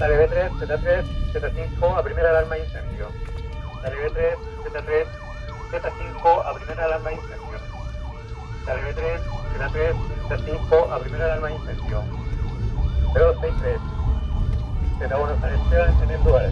Dale B3, Z3, Z5 a primera alarma de incendio. Dale B3, Z3, Z5 a primera alarma de incendio. Dale B3, Z3, Z5 a primera alarma de incendio. 063. Z1 San Esteban en el lugar.